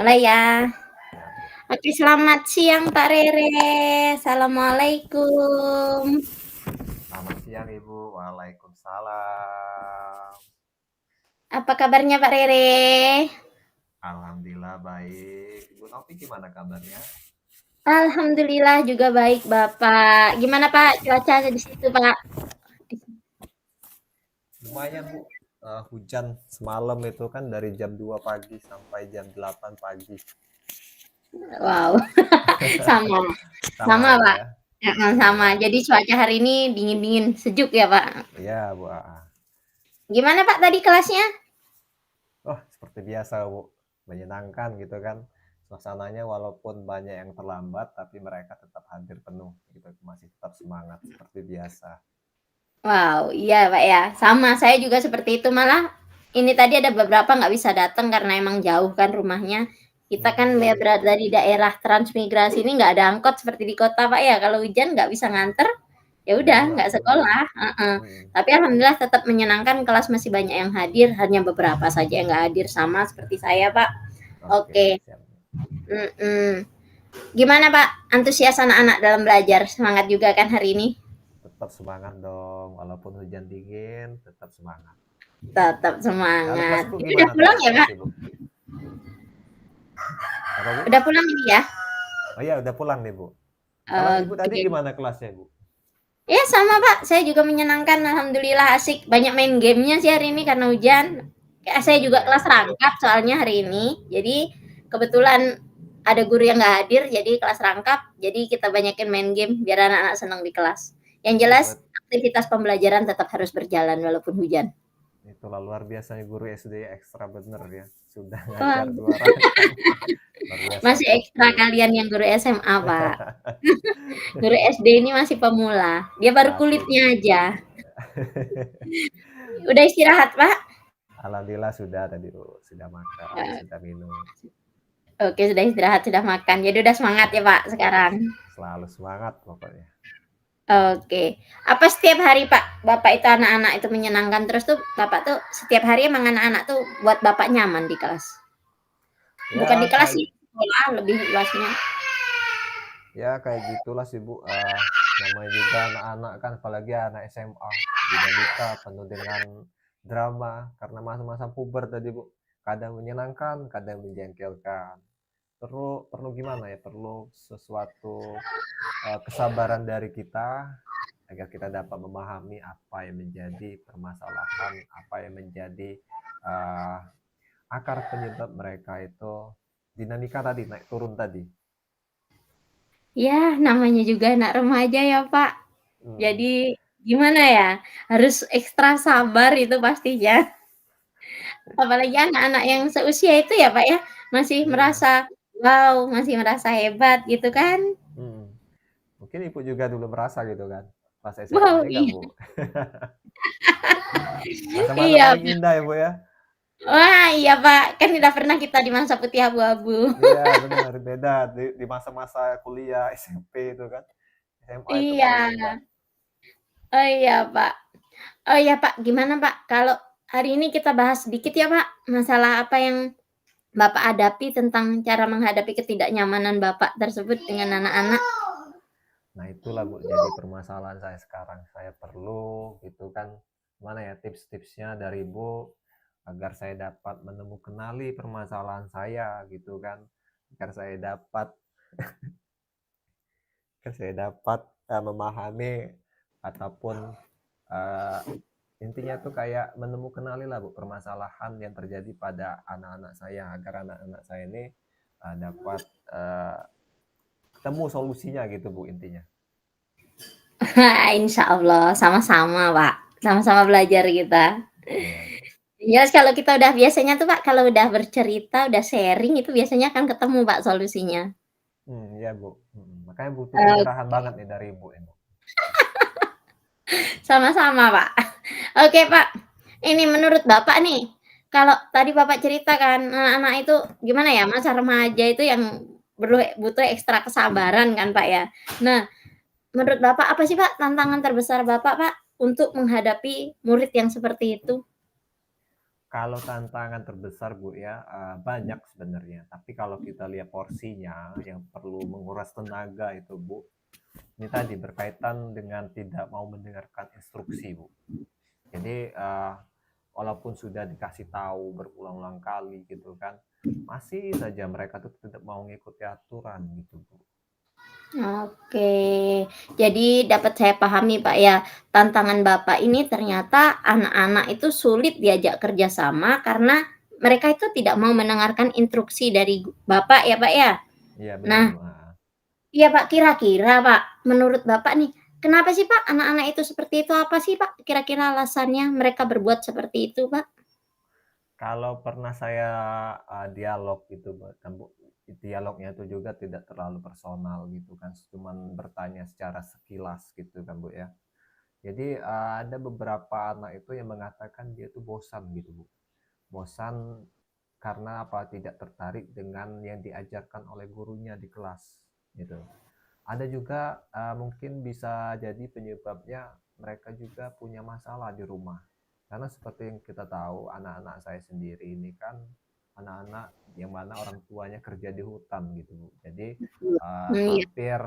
Mulai ya. Ya, Bu. Oke, selamat siang Pak Rere. Assalamualaikum. Selamat siang, Ibu. Waalaikumsalam. Apa kabarnya Pak Rere? Alhamdulillah baik. Ibu Novi gimana kabarnya? Alhamdulillah juga baik Bapak. Gimana Pak cuaca di situ Pak? Lumayan, Bu. Hujan semalam itu kan dari jam 2 pagi sampai jam 8 pagi. Wow, sama, Sama sama ya, Bu Pak. ya? Sama. Iya. Jadi cuaca hari ini dingin-dingin, sejuk ya Pak. Iya, Bu. Gimana Pak tadi kelasnya? Oh, seperti biasa, Bu. Menyenangkan gitu kan. Suasananya walaupun banyak yang terlambat, tapi mereka tetap hadir penuh gitu. Masih tetap semangat seperti biasa. Wow, iya Pak ya. Sama, saya juga seperti itu. Malah ini tadi ada beberapa nggak bisa datang karena emang jauh kan rumahnya. Kita kan ya Hmm. berada di daerah transmigrasi ini nggak ada angkot seperti di kota Pak ya. Kalau hujan nggak bisa nganter, ya udah Benar, nggak benar. sekolah. Heeh. Hmm. Tapi alhamdulillah tetap menyenangkan. Kelas masih banyak yang hadir, hanya beberapa saja yang nggak hadir sama seperti saya Pak. Oke, Oke. siap. Mm-mm. Gimana Pak antusias anak-anak dalam belajar? Semangat juga kan hari ini? Tetap semangat dong, walaupun hujan dingin, tetap semangat. Tetap Kalau semangat. kelasku Ini udah gimana pulang tadi ya Pak? kelas Ibu? Apa Bu? Udah pulang ini ya? Oh iya, udah pulang nih Bu. Kalau Ibu tadi Oke. gimana kelasnya Bu? Ya sama Pak, saya juga menyenangkan, alhamdulillah asik. Banyak main gamenya sih hari ini karena hujan. Kayak saya juga Iya, kelas iya. rangkap soalnya hari ini. Jadi kebetulan ada guru yang nggak hadir, jadi kelas rangkap. Jadi kita banyakin main game biar anak-anak senang di kelas. Yang Oh, jelas aktivitas pembelajaran tetap harus berjalan walaupun hujan. itulah luar biasanya guru SD ekstra bener ya. Sudah Wah, ngajar 2 rangkap. Luar biasa masih ekstra betul. kalian yang guru SMA Pak. Guru SD ini masih pemula. Dia baru Asik. kulitnya aja. Udah istirahat Pak? Alhamdulillah sudah tadi Bu, sudah makan, Eh, sudah minum. Oke, sudah istirahat, sudah makan. Jadi udah semangat ya, Pak, sekarang. Selalu semangat pokoknya. Oke. Apa setiap hari, Pak, Bapak itu anak-anak itu menyenangkan terus tuh, Bapak tuh setiap hari emang anak-anak tuh buat Bapak nyaman di kelas? Bukan di Ya kelas kayak sih, sekolah lebih luasnya. Ya kayak gitulah sih Bu, namanya juga anak-anak kan apalagi anak SMA, dinamika penuh dengan drama karena masa-masa puber tadi Bu, kadang menyenangkan, kadang menjengkelkan. Perlu gimana ya, perlu sesuatu, kesabaran dari kita agar kita dapat memahami apa yang menjadi permasalahan, apa yang menjadi, eee, akar penyebab mereka itu dinamika tadi, naik turun tadi. Ya, namanya juga anak remaja ya, Pak. Mhm, Jadi gimana ya, harus ekstra sabar itu pastinya. Apalagi anak-anak yang seusia itu ya, Pak, ya, masih iya, merasa, wow, masih merasa hebat gitu kan. mhm. Mungkin Ibu juga dulu merasa gitu kan, pas SMA, Wow, ya nggak, iya. Bu? Masa-masa Iya, paling indah ya, Bu, ya? wah, iya, Pak, kan udah pernah kita di masa putih abu-abu. Iya, benar, beda di masa-masa kuliah, SMP itu kan. SMA itu Iya. paling indah. Oh, iya, Pak. Oh, iya, Pak, gimana, Pak, kalau hari ini kita bahas sedikit ya, Pak, masalah apa yang Bapak hadapi tentang cara menghadapi ketidaknyamanan Bapak tersebut dengan anak-anak? Nah, itulah, Bu, jadi permasalahan saya sekarang. Saya perlu gitu kan, mana ya tips-tipsnya dari Ibu agar saya dapat kenali permasalahan saya gitu kan, agar saya dapat memahami ataupun uh, intinya tuh kayak kenali lah Bu permasalahan yang terjadi pada anak-anak saya agar anak-anak saya ini dapat ketemu solusinya gitu Bu intinya. Insya Allah, sama-sama, Pak, sama-sama belajar kita. Iya. Jelas kalau kita udah biasanya tuh, Pak, kalau udah bercerita, udah sharing itu biasanya akan ketemu, Pak, solusinya. Iya Bu. Makanya butuh pencerahan Oke, banget nih dari Ibu ini. sama-sama, Pak. Oke, Pak, ini menurut Bapak nih, kalau tadi Bapak cerita kan anak-anak itu gimana ya, masa remaja itu yang butuh ekstra kesabaran kan, Pak, ya. Nah, menurut Bapak apa sih, Pak, tantangan terbesar Bapak, Pak, untuk menghadapi murid yang seperti itu? Kalau tantangan terbesar Bu ya, banyak sebenarnya, tapi kalau kita lihat porsinya yang perlu menguras tenaga itu Bu, ini tadi berkaitan dengan tidak mau mendengarkan instruksi Bu. Jadi, walaupun sudah dikasih tahu berulang-ulang kali gitu kan, masih saja mereka tuh tidak mau ngikuti aturan gitu Bu. Oke, jadi dapat saya pahami Pak ya, tantangan Bapak ini ternyata anak-anak itu sulit diajak kerja sama karena mereka itu tidak mau mendengarkan instruksi dari Bapak ya Pak ya? Iya benar Nah, Bu, iya Pak, kira-kira Pak, menurut Bapak nih, kenapa sih Pak anak-anak itu seperti itu? Apa sih Pak kira-kira alasannya mereka berbuat seperti itu Pak? Kalau pernah saya, dialog gitu kan Bu, dialognya itu juga tidak terlalu personal gitu kan, cuman bertanya secara sekilas gitu kan Bu ya. Jadi, ada beberapa anak itu yang mengatakan dia itu bosan gitu Bu, bosan karena apa, tidak tertarik dengan yang diajarkan oleh gurunya di kelas, gitu. Ada juga, mungkin bisa jadi penyebabnya mereka juga punya masalah di rumah. Karena seperti yang kita tahu, anak-anak saya sendiri ini kan anak-anak yang mana orang tuanya kerja di hutan gitu, Bu. Jadi, Iya hampir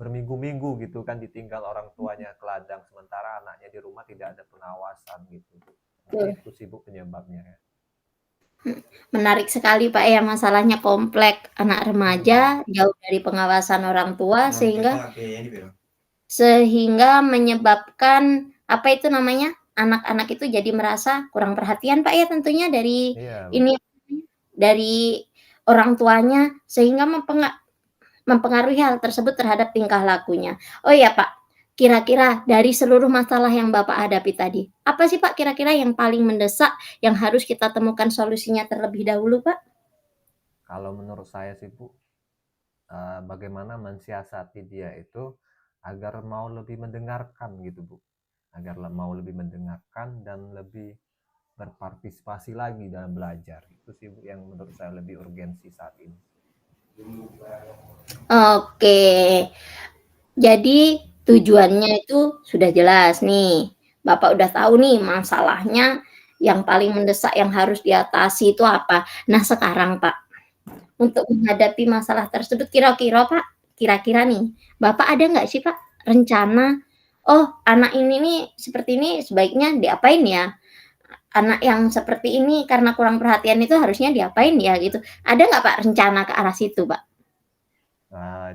berminggu-minggu gitu kan ditinggal orang tuanya ke ladang, sementara anaknya di rumah tidak ada pengawasan gitu, Bu. Mungkin betul. itu sih, Bu, penyebabnya ya. Menarik sekali Pak ya, masalahnya kompleks, anak Mhm. remaja jauh dari pengawasan orang tua Non mi sehingga fa che ieri però. menyebabkan, apa itu namanya, anak-anak itu jadi merasa kurang perhatian Pak ya tentunya dari Iya, Bu. ini, dari orang tuanya sehingga mempengaruhi hal tersebut terhadap tingkah lakunya. Oh iya Pak, kira-kira dari seluruh masalah yang Bapak hadapi tadi, apa sih Pak kira-kira yang paling mendesak yang harus kita temukan solusinya terlebih dahulu Pak? Kalau menurut saya sih, Bu, bagaimana mensiasati dia itu agar mau lebih mendengarkan gitu Bu, agar mau lebih mendengarkan dan lebih berpartisipasi lagi dalam belajar, itu sih Bu yang menurut saya lebih urgensi saat ini. Oke, jadi tujuannya itu sudah jelas nih. Bapak udah tahu nih masalahnya yang paling mendesak yang harus diatasi itu apa. Nah sekarang Pak, untuk menghadapi masalah tersebut kira-kira Pak, kira-kira nih, Bapak ada nggak sih Pak rencana, "Oh anak ini nih seperti ini sebaiknya diapain ya? Anak yang seperti ini karena kurang perhatian itu harusnya diapain ya?" Gitu. Ada nggak Pak rencana ke arah situ Pak?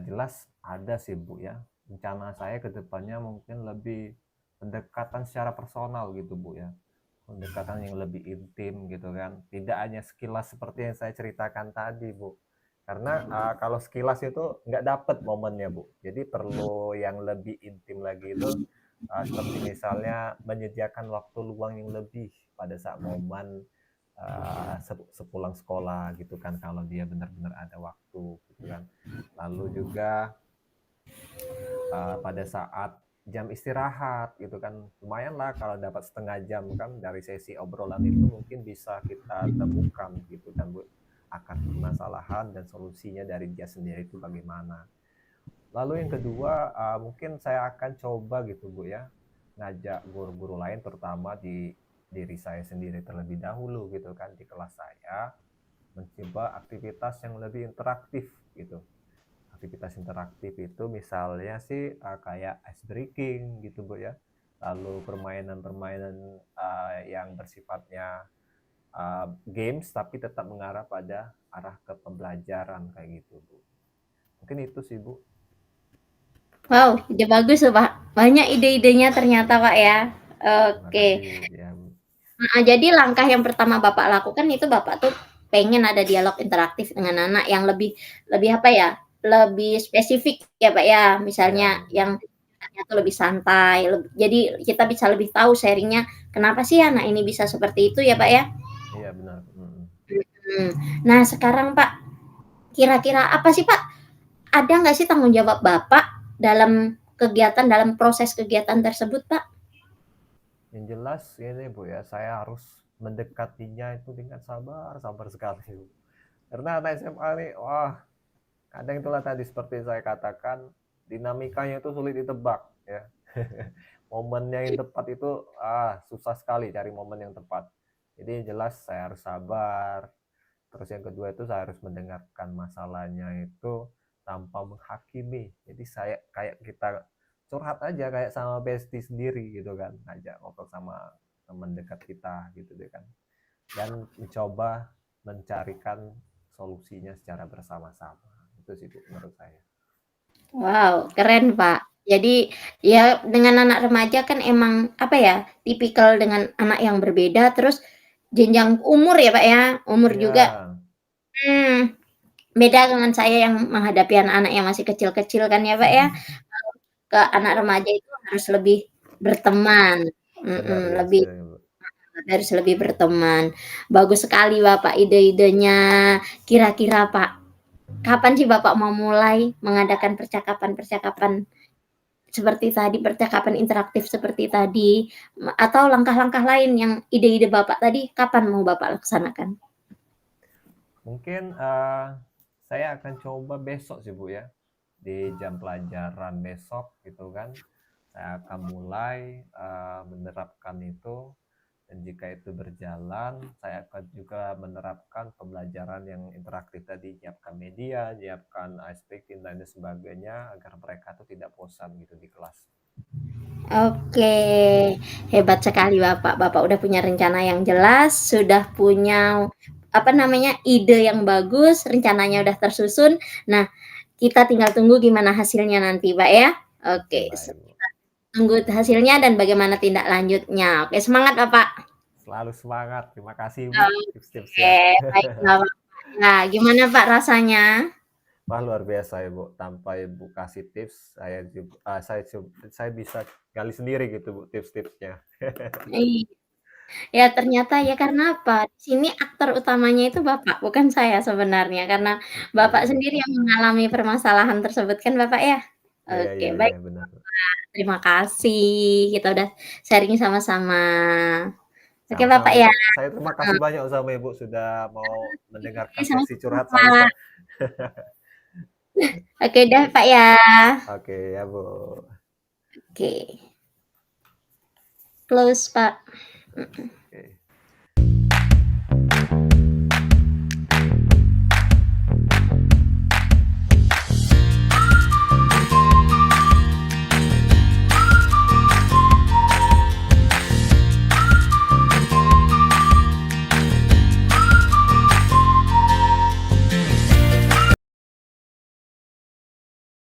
Jelas ada sih Bu ya, rencana saya ke depannya mungkin lebih pendekatan secara personal gitu Bu ya, pendekatan yang lebih intim gitu kan, tidak hanya sekilas seperti yang saya ceritakan tadi Bu. Karena kalau sekilas itu nggak dapet momennya Bu, jadi perlu yang lebih intim lagi itu, seperti misalnya menyediakan waktu luang yang lebih pada saat momen, sepulang sekolah gitu kan, kalau dia benar-benar ada waktu gitu kan. Lalu juga, pada saat jam istirahat gitu kan, lumayan lah kalau dapat setengah jam kan dari sesi obrolan itu mungkin bisa kita temukan gitu kan Bu, akar permasalahan dan solusinya dari dia sendiri itu bagaimana. Lalu yang kedua, mungkin saya akan coba gitu Bu ya, ngajak guru-guru lain terutama di diri saya sendiri terlebih dahulu gitu kan, di kelas saya, mencoba aktivitas yang lebih interaktif gitu. Aktivitas interaktif itu misalnya sih, kayak ice breaking gitu Bu ya, lalu permainan-permainan, yang bersifatnya, games tapi tetap mengarah pada arah ke pembelajaran kayak gitu Bu. Mungkin itu sih Bu. Wow, ide bagus tuh, Pak. Banyak ide-idenya ternyata, Pak, ya. Terima Oke. kasih ya Bu. Heeh, jadi langkah yang pertama Bapak lakukan itu Bapak tuh pengen ada dialog interaktif dengan anak yang lebih lebih apa ya, lebih spesifik ya, Pak, ya. Iya Misalnya Bu, yang anaknya tuh lebih santai, jadi kita bisa lebih tahu sharing-nya, kenapa sih anak ini bisa seperti itu ya, Pak, ya? iya benar, mhm. Mhm. Nah, sekarang, Pak, kira-kira apa sih, Pak, ada nggak sih tanggung jawab Bapak dalam proses kegiatan tersebut, Pak? Yang jelas ini Bu ya, saya harus mendekatinya itu dengan sabar, sabar sekali Bu. Karena anak SMA nih, wah kadang itulah tadi seperti saya katakan, dinamikanya itu sulit ditebak ya. Momennya yang tepat itu, susah sekali cari momen yang tepat. Jadi yang jelas saya harus sabar. Terus yang kedua itu saya harus mendengarkan masalahnya itu tanpa menghakimi. Jadi saya kayak kita curhat aja kayak sama bestie sendiri gitu kan, ngajak ngobrol sama teman dekat kita gitu deh kan. Dan mencoba mencarikan solusinya secara bersama-sama. Itu sih Bu menurut saya. Wow, keren, Pak. Jadi, ya dengan anak remaja kan emang, apa ya, tipikal dengan anak yang berbeda, terus jenjang umur ya, Pak, ya, umur juga Iya. hmm, beda dengan saya yang menghadapi anak-anak yang masih kecil-kecil kan ya, Pak, ya. Ke anak remaja itu harus lebih berteman, Benar ya, lebih setuju Bu. harus lebih berteman. Bagus sekali Bapak ide-idenya. Kira-kira Pak, kapan sih Bapak mau mulai mengadakan percakapan-percakapan seperti tadi, percakapan interaktif seperti tadi, atau langkah-langkah lain yang ide-ide Bapak tadi, kapan mau Bapak laksanakan? Mungkin saya akan coba besok sih Bu ya. Di jam pelajaran besok gitu kan. Saya akan mulai menerapkan itu, dan jika itu berjalan, saya akan juga menerapkan pembelajaran yang interaktif tadi, nyiapkan media, nyiapkan speaking dan lain sebagainya agar mereka tuh tidak bosan gitu di kelas. Oke, hebat sekali Bapak. Bapak udah punya rencana yang jelas, sudah punya apa namanya ide yang bagus, rencananya udah tersusun. Nah, kita tinggal tunggu gimana hasilnya nanti, Pak ya. Oke, Baik Bu. tunggu hasilnya dan bagaimana tindak lanjutnya. Oke, semangat Bapak. Selalu semangat. Terima kasih Bu Oke, tips-tipsnya. baiklah Bapak. Nah, gimana Pak rasanya? Wah luar biasa ya Bu. Tanpa Ibu kasih tips, saya bisa gali sendiri gitu Bu tips-tipsnya. Iya. Ya ternyata ya karena apa, di sini aktor utamanya itu Bapak, bukan saya sebenarnya, karena Bapak Iya. sendiri yang mengalami permasalahan tersebut kan Bapak ya? Iya Oke, iya baik iya benar. terima kasih, kita udah sharing sama-sama. Oke Sama-sama Bapak ya, Ibu. Saya terima kasih banyak sama Ibu sudah mau mendengarkan sesi sama-sama curhat saya. Pak. Oke dah Pak ya. Oke ya Bu. Oke, close Pak. Oke.